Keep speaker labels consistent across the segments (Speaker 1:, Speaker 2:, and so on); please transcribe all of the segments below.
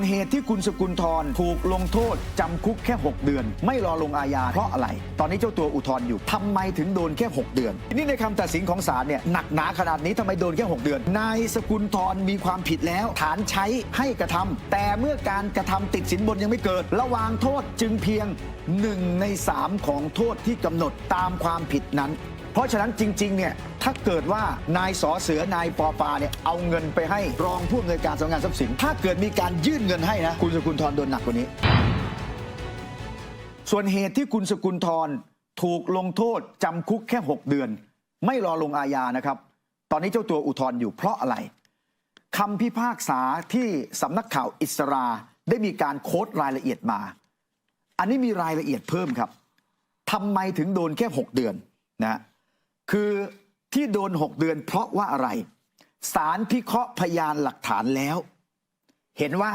Speaker 1: เหตุที่คุณสกุลธรถูกลงโทษจำคุกแค่6เดือนไม่รอลงอาญาเพราะอะไรตอนนี้เจ้าตัวอุทธรณ์อยู่ทำไมถึงโดนแค่6เดือนนี่ในคำตัดสินของศาลเนี่ยหนักหนาขนาดนี้ทำไมโดนแค่6เดือนนายสกุลธรมีความผิดแล้วฐานใช้ให้กระทำแต่เมื่อการกระทำติดสินบนยังไม่เกิดระวางโทษจึงเพียง1 ใน 3ของโทษที่กำหนดตามความผิดนั้นเพราะฉะนั้นจริงๆเนี่ยถ้าเกิดว่านายสอเสือนายปอปาเนี่ยเอาเงินไปให้รองผู้อำนวยการสำนักงานทรัพย์สินถ้าเกิดมีการยื่นเงินให้นะคุณสกุลธรโดนหนักกว่านี้ส่วนเหตุที่คุณสกุลธรถูกลงโทษจำคุกแค่6เดือนไม่รอลงอาญานะครับตอนนี้เจ้าตัวอุทธรณ์อยู่เพราะอะไรคำพิพากษาที่สำนักข่าวอิสราได้มีการโค้ดรายละเอียดมาอันนี้มีรายละเอียดเพิ่มครับทำไมถึงโดนแค่6เดือนนะคือที่โดน6เดือนเพราะว่าอะไรศาลพิเคราะห์พยานหลักฐานแล้วเห็นว่า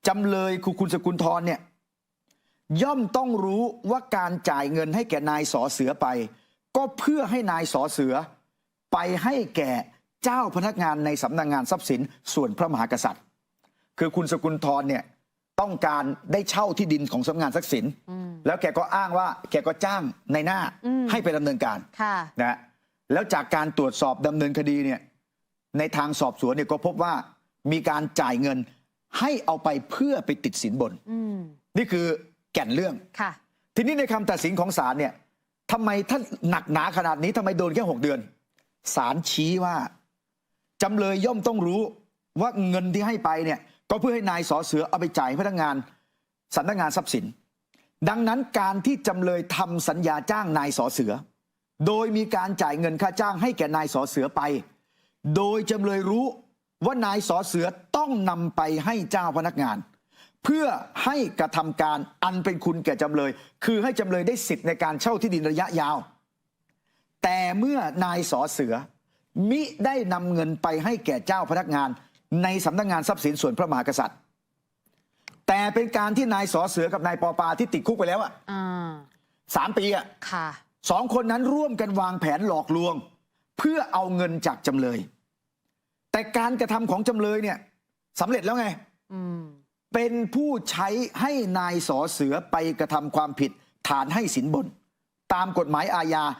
Speaker 1: จำเลยคุณสกุลธรเนี่ยย่อมต้องรู้ว่าการจ่ายเงินให้แก่นายสอเสือไปก็เพื่อให้นายสอเสือไปให้แก่เจ้าพนักงานในสำนักงานทรัพย์สินส่วนพระมหากษัตริย์คือคุณสกุลธรเนี่ยต้องการได้เช่าที่ดินของสำนักงานทรัพย์สินแล้วแกก็อ้างว่าแกก็จ้างในหน้าให้ไปดำเนินการนะแล้วจากการตรวจสอบดำเนินคดีเนี่ยในทางสอบสวนเนี่ยก็พบว่ามีการจ่ายเงินให้เอาไปเพื่อไปติดสินบนนี่คือแก่นเรื่องทีนี้ในคำตัดสินของศาลเนี่ยทำไมถ้าหนักหนาขนาดนี้ทำไมโดนแค่6เดือนศาลชี้ว่าจำเลยย่อมต้องรู้ว่าเงินที่ให้ไปเนี่ยก็เพื่อให้นายสอเสือเอาไปจ่ายพนักงานสำนักงานทรัพย์สินดังนั้นการที่จำเลยทำสัญญาจ้างนายสอเสือโดยมีการจ่ายเงินค่าจ้างให้แก่นายสอเสือไปโดยจำเลยรู้ว่านายสอเสือต้องนำไปให้เจ้าพนักงานเพื่อให้กระทำการอันเป็นคุณแก่จำเลยคือให้จำเลยได้สิทธิ์ในการเช่าที่ดินระยะยาวแต่เมื่อนายสอเสือมิได้นำเงินไปให้แก่เจ้าพนักงานในสำนักงานทรัพย์สินส่วนพระมหากษัตริย์แต่เป็นการที่นายสอเสือกับนายปอปาที่ติดคุกไปแล้ว3 ปี2 คนนั้นร่วมกันวางแผนหลอกลวงเพื่อเอาเงินจากจำเลยแต่การกระทำของจำเลยเนี่ยสำเร็จแล้วไงเป็นผู้ใช้ให้นายสอเสือไปกระทำความผิดฐานให้สินบนตามกฎหมายอาญา144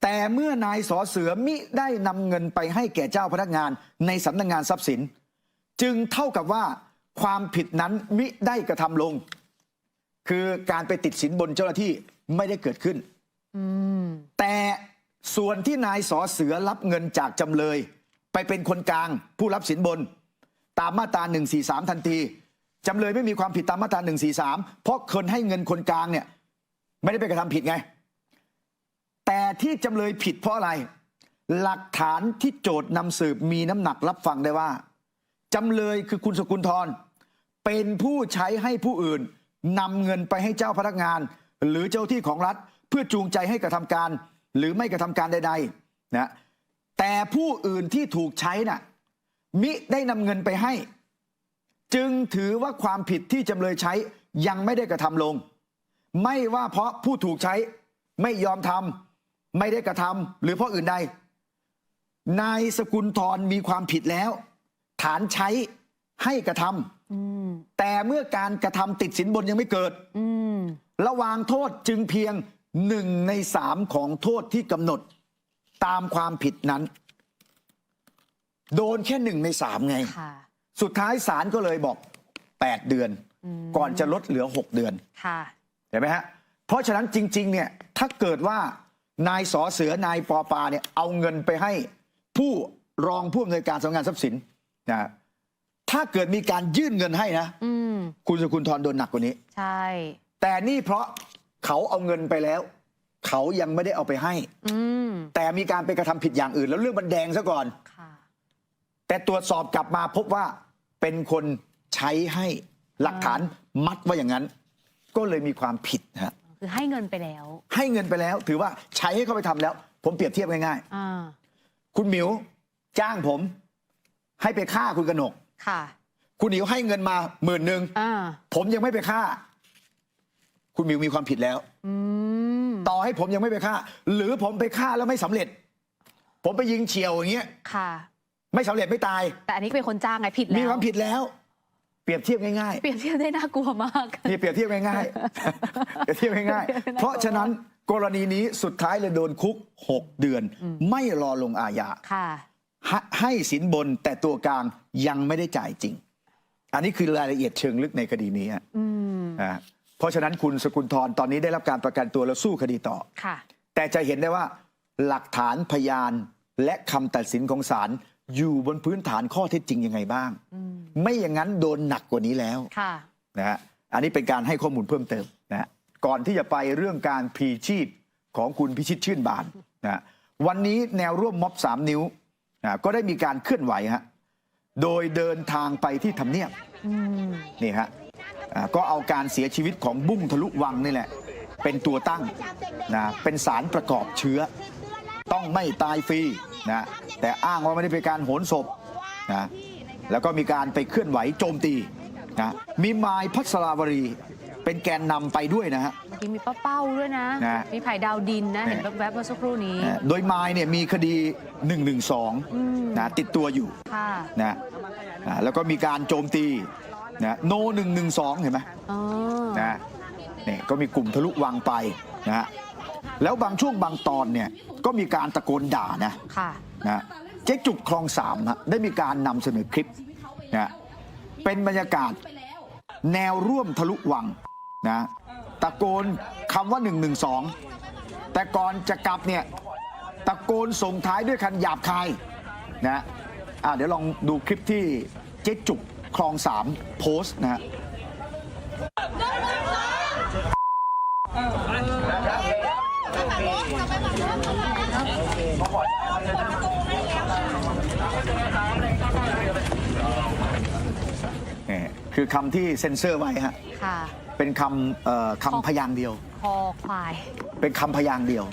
Speaker 1: แต่เมื่อนายสอเสือมิได้นำเงินไปให้แก่เจ้าพนักงานในสำนักงานทรัพย์สินจึงเท่ากับว่าความผิดนั้นมิได้กระทำลงคือการไปติดสินบนเจ้าหน้าที่ไม่ได้เกิดขึ้นแต่ส่วนที่นายสอเสือรับเงินจากจำเลยไปเป็นคนกลางผู้รับสินบนตามมาตรา143ทันทีจำเลยไม่มีความผิดตามมาตรา143เพราะคนให้เงินคนกลางเนี่ยไม่ได้ไปกระทำผิดไงแต่ที่จำเลยผิดเพราะอะไรหลักฐานที่โจทย์นำสืบมีน้ำหนักรับฟังได้ว่าจำเลยคือคุณสกุลธรเป็นผู้ใช้ให้ผู้อื่นนำเงินไปให้เจ้าพนักงานหรือเจ้าที่ของรัฐเพื่อจูงใจให้กระทำการหรือไม่กระทำการใดๆนะแต่ผู้อื่นที่ถูกใช้น่ะมิได้นำเงินไปให้จึงถือว่าความผิดที่จำเลยใช้ยังไม่ได้กระทำลงไม่ว่าเพราะผู้ถูกใช้ไม่ยอมทำไม่ได้กระทำหรือเพราะอื่นใดนายสกุลธรมีความผิดแล้วฐานใช้ให้กระทำแต่เมื่อการกระทำติดสินบนยังไม่เกิดระวางโทษจึงเพียง1 ใน 3ของโทษที่กำหนดตามความผิดนั้นโดนแค่1 ใน 3ไงสุดท้ายศาลก็เลยบอก8 เดือนก่อนจะลดเหลือ6 เดือนเห็นไหมฮะเพราะฉะนั้นจริงๆเนี่ยถ้าเกิดว่านายสอเสือนายปอปาเนี่ยเอาเงินไปให้ผู้รองผู้อำนวยการสำนักงานทรัพย์สินนะถ้าเกิดมีการยื่นเงินให้นะคุณสกุลธรโดนหนักกว่านี้ใช่แต่นี่เพราะเขาเอาเงินไปแล้วเขายังไม่ได้เอาไปให้แต่มีการไปกระทำผิดอย่างอื่นแล้วเรื่องมันแดงซะก่อนแต่ตรวจสอบกลับมาพบว่าเป็นคนใช้ให้หลักฐานมัดว่าอย่างนั้นก็เลยมีความผิดฮะ
Speaker 2: คือให้เงินไปแล้ว
Speaker 1: ให้เงินไปแล้วถือว่าใช้ให้เขาไปทำแล้วผมเปรียบเทียบง่ายๆคุณหมิวจ้างผมให้ไปฆ่าคุณกนกคุณหมิวให้เงินมา10,000ผมยังไม่ไปฆ่าคุณหมิวมีความผิดแล้วต่อให้ผมยังไม่ไปฆ่าหรือผมไปฆ่าแล้วไม่สำเร็จผมไปยิงเฉียวอย่างเงี้ย ไม่สำเร็จไม่ตาย
Speaker 2: แต่อันนี้เป็นคนจ้างไงผิดแล้ว
Speaker 1: มีความผิดแล้ว เปรียบเทียบง่ายๆ
Speaker 2: เปรียบเทียบได้น่ากลัวมาก
Speaker 1: นี่เปรียบเทียบง่ายๆ เปรียบเทียบง่ายๆ เพราะฉะนั้นกรณีนี้สุดท้ายเลยโดนคุก 6 เดือน ไม่รอลงอาญา
Speaker 2: ค่ะ
Speaker 1: ให้สินบนแต่ตัวกลางยังไม่ได้จ่ายจริง อันนี้คือรายละเอียดเชิงลึกในคดีนี้เพราะฉะนั้นคุณสกุลธรตอนนี้ได้รับการประกันตัวแล้วสู้คดีต่อ
Speaker 2: ค่ะ
Speaker 1: แต่จะเห็นได้ว่าหลักฐานพยานและคำตัดสินของศาลอยู่บนพื้นฐานข้อเท็จจริงยังไงบ้าง ไม่อย่างนั้นโดนหนักกว่านี้แล้ว
Speaker 2: ค่ะ
Speaker 1: นะฮะอันนี้เป็นการให้ข้อมูลเพิ่มเติมนะฮะก่อนที่จะไปเรื่องการพลีชีพของคุณพิชิตชื่นบานนะวันนี้แนวร่วมม็อบ3 นิ้วนะก็ได้มีการเคลื่อนไหวฮะโดยเดินทางไปที่ทำเนียบนี่ฮะก็เอาการเสียชีวิตของบุ้งทะลุวังนี่แหละเป็นตัวตั้งนะเป็นสารประกอบเชื้อต้องไม่ตายฟรีนะแต่อ้างว่าไม่ได้เป็นการโหนศพนะแล้วก็มีการไปเคลื่อนไหวโจมตีนะมีมายพัสราวรีเป็นแกนนำไปด้วยนะฮะ
Speaker 2: เมื่อกี้มีป้าเป้าด้วยนะ มีไผ่ดาวดินนะ เห็นแวบๆเมื่อสักครู่นี้
Speaker 1: โดยมายเนี่ยมีคดี112นะติดตัวอยู่
Speaker 2: ค่ะ
Speaker 1: นะแล้วก็มีการโจมตีนะโน112เห็นไหมนะนี่ก็มีกลุ่มทะลุวังไปนะฮะแล้วบางช่วงบางตอนเนี่ยก็มีการตะโกนด่านะ
Speaker 2: ค่ะ
Speaker 1: นะเจ๊จุกคลอง3ฮะได้มีการนำเสนอคลิปนะเป็นบรรยากาศแนวร่วมทะลุวังนะตะโกนคำว่า112แต่ก่อนจะกลับเนี่ยตะโกนส่งท้ายด้วยคำหยาบคายนะเดี๋ยวลองดูคลิปที่เจ๊จุกคลอง3โพสต์นะฮะคือคำที่เซ็นเซอร์ไว้ฮะเป็นคำพยางค์เดียว
Speaker 2: คอควาย
Speaker 1: เป็นคำพยางค์เดียว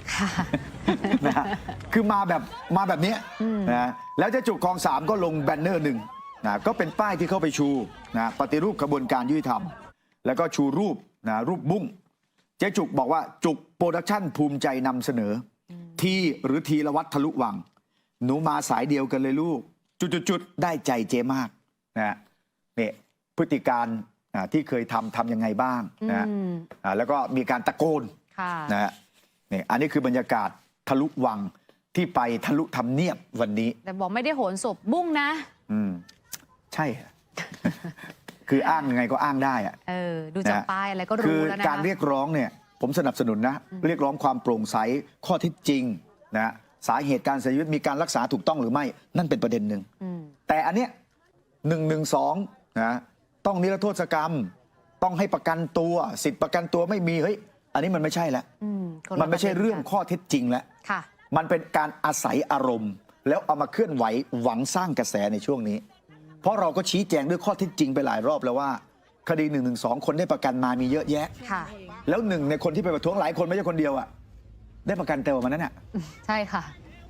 Speaker 1: นะฮะคือมาแบบนี้นะแล้วเจ๊จุกคลอง3ก็ลงแบนเนอร์หนึ่งนะก็เป็นป้ายที่เข้าไปชูนะปฏิรูปกระบวนการยุติธรรมแล้วก็ชูรูปนะรูปบุ้งเจ๊จุกบอกว่าจุกโปรดักชั่นภูมิใจนำเสนอทีหรือทีละวัดทะลุวังหนูมาสายเดียวกันเลยลูกจุดได้ใจเจ๊มากนะเนี่ยพฤติการที่เคยทำยังไงบ้างนะแล้วก็มีการตะโกนนะฮะนี่อันนี้คือบรรยากาศทะลุวังที่ไปทะลุทำเนียบวันนี้
Speaker 2: แต่บอกไม่ได้โหนศพบุ้งนะ
Speaker 1: ใช่ คืออ้างยังไงก็อ้างได้อะ
Speaker 2: ดูจากป้ายอะไรก็รู้แล้วนะ
Speaker 1: คือการเรียกร้องเนี่ยผมสนับสนุนนะเรียกร้องความโปร่งใสข้อเท็จจริงนะสาเหตุการเสียชีวิตมีการรักษาถูกต้องหรือไม่นั่นเป็นประเด็นหนึ่งแต่อันเนี้ย112นะต้องนิรโทษกรรมต้องให้ประกันตัวสิทธิประกันตัวไม่มีเฮ้ยอันนี้มันไม่ใช่แล้วมันไม่ใช่เรื่องข้อเท็จจริงแล้วมันเป็นการอาศัยอารมณ์แล้วเอามาเคลื่อนไหวหวังสร้างกระแสในช่วงนี้เพราะเราก็ชี้แจงด้วยข้อเท็จจริงไปหลายรอบแล้วว่าคดี112คนได้ประกันมามีเยอะแยะแล้วหนึ่งในคนที่ไปประท้วงหลายคนไม่ใช่คนเดียวอ่ะได้ประกันตัวมานั้นน่ะ
Speaker 2: ใช่ค่ะ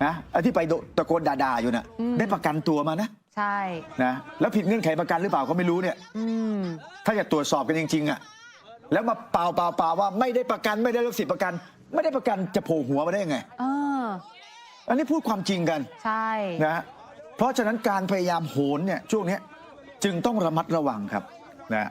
Speaker 1: นะที่ไปตะโกนด่าอยู่น่ะได้ประกันตัวมานะ
Speaker 2: ใช่
Speaker 1: นะแล้วผิดเงื่อนไขประกันหรือเปล่าก็ไม่รู้เนี่ยถ้าจะตรวจสอบกันจริงๆอ่ะแล้วมาเปล่าว่าไม่ได้ประกันไม่ได้รับสิทธิประกันไม่ได้ประกันจะโผล่หัวมาได้ยังไงอันนี้พูดความจริงกัน
Speaker 2: ใช่
Speaker 1: นะเพราะฉะนั้นการพยายามโหนเนี่ยช่วงนี้จึงต้องระมัดระวังครับนะ